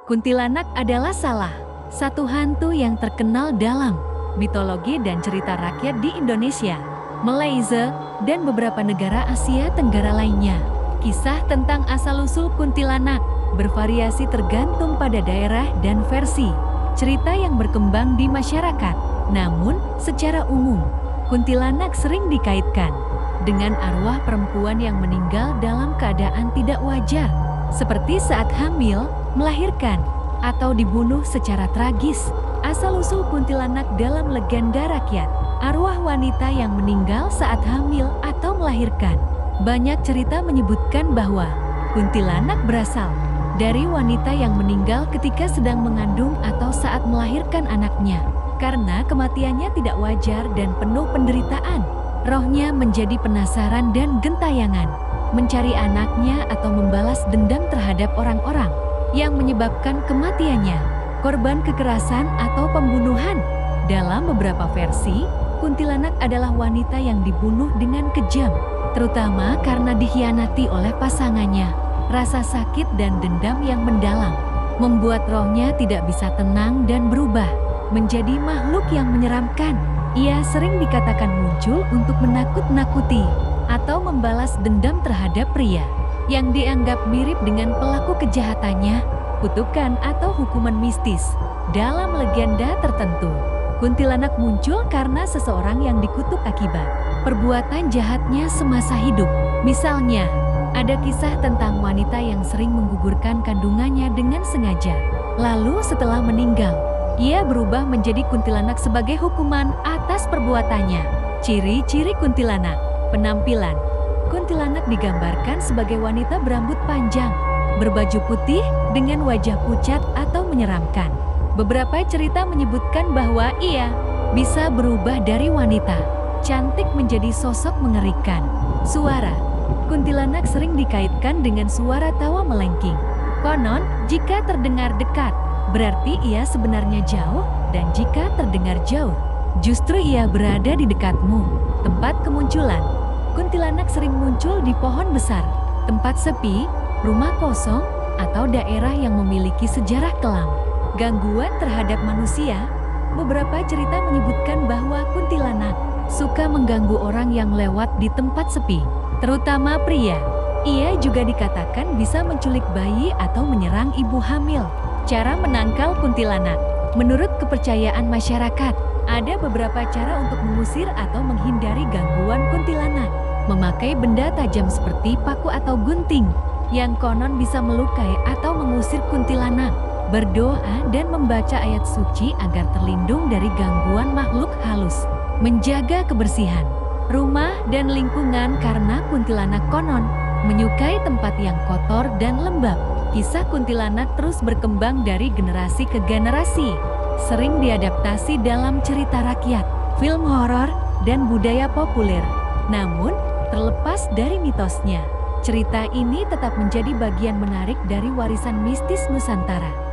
Kuntilanak adalah salah satu hantu yang terkenal dalam mitologi dan cerita rakyat di Indonesia, Malaysia, dan beberapa negara Asia Tenggara lainnya. Kisah tentang asal-usul kuntilanak bervariasi tergantung pada daerah dan versi cerita yang berkembang di masyarakat. Namun, secara umum, kuntilanak sering dikaitkan dengan arwah perempuan yang meninggal dalam keadaan tidak wajar, seperti saat hamil, melahirkan, atau dibunuh secara tragis. Asal-usul kuntilanak dalam legenda rakyat, arwah wanita yang meninggal saat hamil atau melahirkan. Banyak cerita menyebutkan bahwa kuntilanak berasal dari wanita yang meninggal ketika sedang mengandung atau saat melahirkan anaknya. Karena kematiannya tidak wajar dan penuh penderitaan, rohnya menjadi penasaran dan gentayangan, mencari anaknya atau membalas dendam terhadap orang-orang yang menyebabkan kematiannya, korban kekerasan atau pembunuhan. Dalam beberapa versi, kuntilanak adalah wanita yang dibunuh dengan kejam, terutama karena dikhianati oleh pasangannya. Rasa sakit dan dendam yang mendalam membuat rohnya tidak bisa tenang dan berubah menjadi makhluk yang menyeramkan. Ia sering dikatakan muncul untuk menakut-nakuti atau membalas dendam terhadap pria yang dianggap mirip dengan pelaku kejahatannya, kutukan atau hukuman mistis. Dalam legenda tertentu, kuntilanak muncul karena seseorang yang dikutuk akibat perbuatan jahatnya semasa hidup. Misalnya, ada kisah tentang wanita yang sering menggugurkan kandungannya dengan sengaja. Lalu setelah meninggal, ia berubah menjadi kuntilanak sebagai hukuman atas perbuatannya. Ciri-ciri kuntilanak. Penampilan. Kuntilanak digambarkan sebagai wanita berambut panjang, berbaju putih dengan wajah pucat atau menyeramkan. Beberapa cerita menyebutkan bahwa ia bisa berubah dari wanita cantik menjadi sosok mengerikan. Suara. Kuntilanak sering dikaitkan dengan suara tawa melengking. Konon, jika terdengar dekat, berarti ia sebenarnya jauh, dan jika terdengar jauh, justru ia berada di dekatmu. Tempat kemunculan. Kuntilanak sering muncul di pohon besar, tempat sepi, rumah kosong, atau daerah yang memiliki sejarah kelam. Gangguan terhadap manusia. Beberapa cerita menyebutkan bahwa kuntilanak suka mengganggu orang yang lewat di tempat sepi, terutama pria. Ia juga dikatakan bisa menculik bayi atau menyerang ibu hamil. Cara menangkal kuntilanak. Menurut kepercayaan masyarakat, ada beberapa cara untuk mengusir atau menghindari gangguan kuntilanak. Memakai benda tajam seperti paku atau gunting, yang konon bisa melukai atau mengusir kuntilanak. Berdoa dan membaca ayat suci agar terlindung dari gangguan makhluk halus. Menjaga kebersihan rumah dan lingkungan karena kuntilanak konon menyukai tempat yang kotor dan lembab. Kisah kuntilanak terus berkembang dari generasi ke generasi, sering diadaptasi dalam cerita rakyat, film horor, dan budaya populer. Namun, terlepas dari mitosnya, cerita ini tetap menjadi bagian menarik dari warisan mistis Nusantara.